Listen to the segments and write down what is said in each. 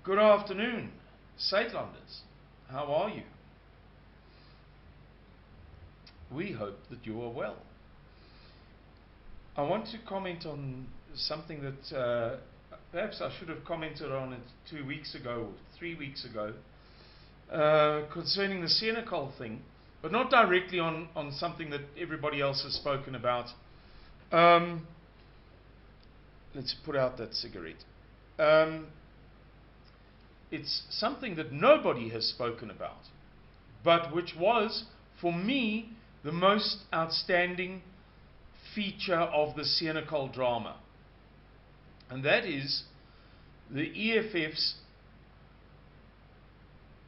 Good afternoon, Suidlanders. How are you? We hope that you are well. I want to comment on something that perhaps I should have commented on it 2 weeks ago or 3 weeks ago concerning the Senekal thing, but not directly on something that everybody else has spoken about. Let's put out that cigarette. It's something that nobody has spoken about, but which was, for me, the most outstanding feature of the Senekal drama. And that is the EFF's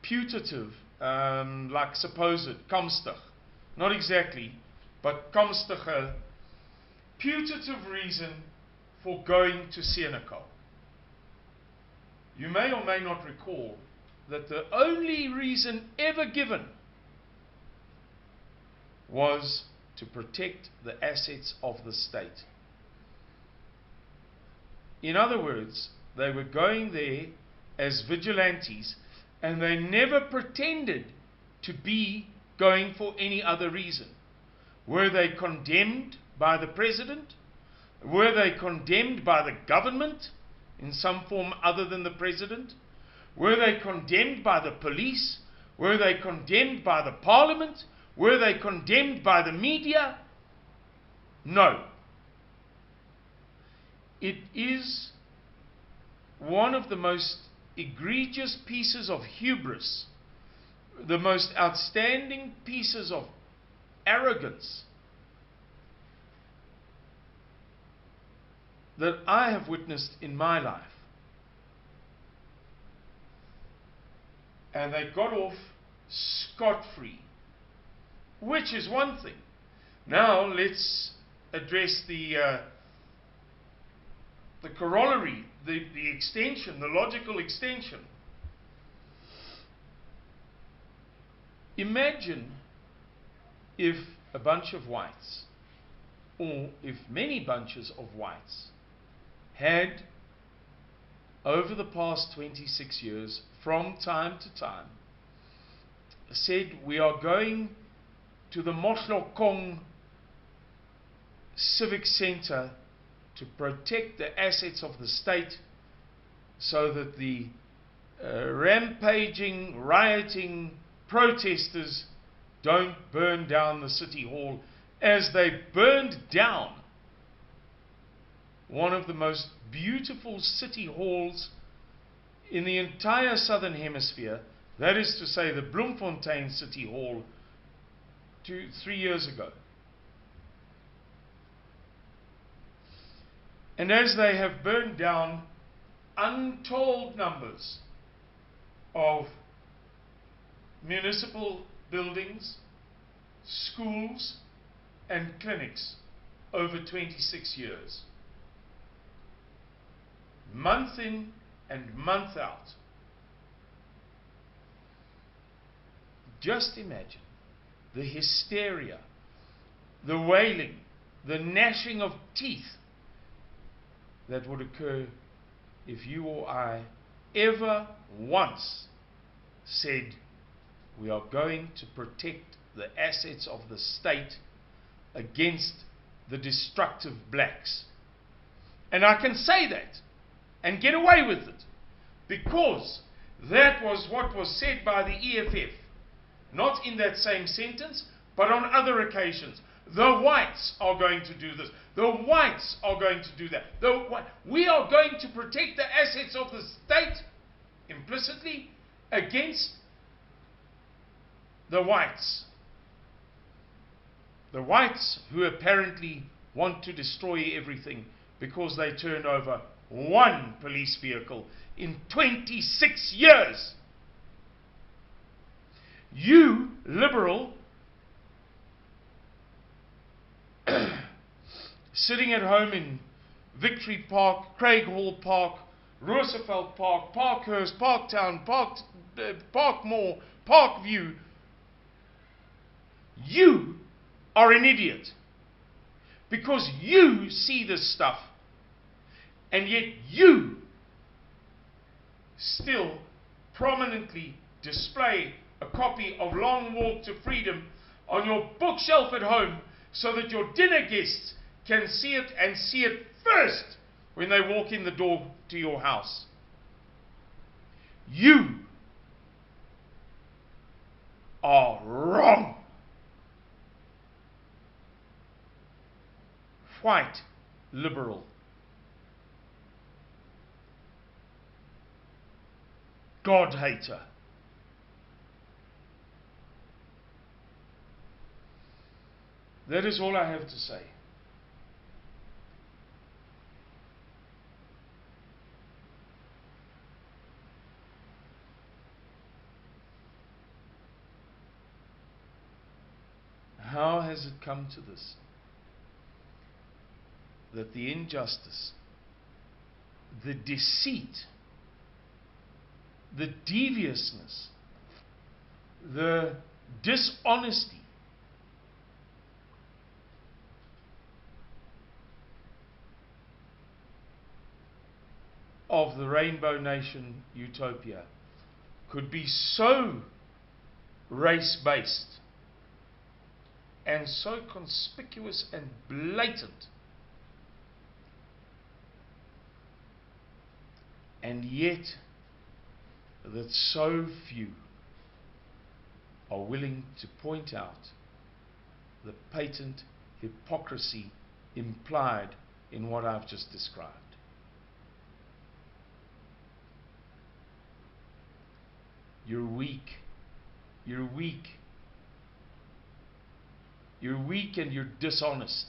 putative, like supposed, komstig, not exactly, but komstige, putative reason for going to Senekal. You may or may not recall that the only reason ever given was to protect the assets of the state. In other words, they were going there as vigilantes, and they never pretended to be going for any other reason. Were they condemned by the president? Were they condemned by the government in some form other than the president? Were they condemned by the police? Were they condemned by the parliament? Were they condemned by the media? No. It is one of the most egregious pieces of hubris, the most outstanding pieces of arrogance that I have witnessed in my life. And they got off scot-free, which is one thing. Now let's address the corollary, the extension, the logical extension. Imagine if a bunch of whites, or if many bunches of whites, had, over the past 26 years, from time to time, said, we are going to the Mohlokong Civic Center to protect the assets of the state so that the rampaging, rioting protesters don't burn down the city hall as they burned down one of the most beautiful city halls in the entire southern hemisphere, that is to say the Bloemfontein City Hall 3 years ago. And as they have burned down untold numbers of municipal buildings, schools, and clinics over 26 years, month in and month out. Just imagine the hysteria, the wailing, the gnashing of teeth that would occur if you or I ever once said, we are going to protect the assets of the state against the destructive blacks. And I can say that and get away with it because that was what was said by the EFF, not in that same sentence, but on other occasions. The whites are going to do this. The whites are going to do that. We are going to protect the assets of the state, implicitly, against the whites. The whites who apparently want to destroy everything because they turned over one police vehicle in 26 years. You, liberal, sitting at home in Victory Park, Craighall Park, Roosevelt Park, Parkhurst, Parktown, Parkmore, Parkview, you are an idiot because you see this stuff, and yet you still prominently display a copy of Long Walk to Freedom on your bookshelf at home so that your dinner guests can see it, and see it first when they walk in the door to your house. You are wrong. White liberal. God hater. That is all I have to say. How has it come to this? That the injustice, the deceit, the deviousness, the dishonesty of the Rainbow Nation utopia could be so race-based and so conspicuous and blatant, and yet that so few are willing to point out the patent hypocrisy implied in what I've just described. You're weak. You're weak. You're weak and you're dishonest.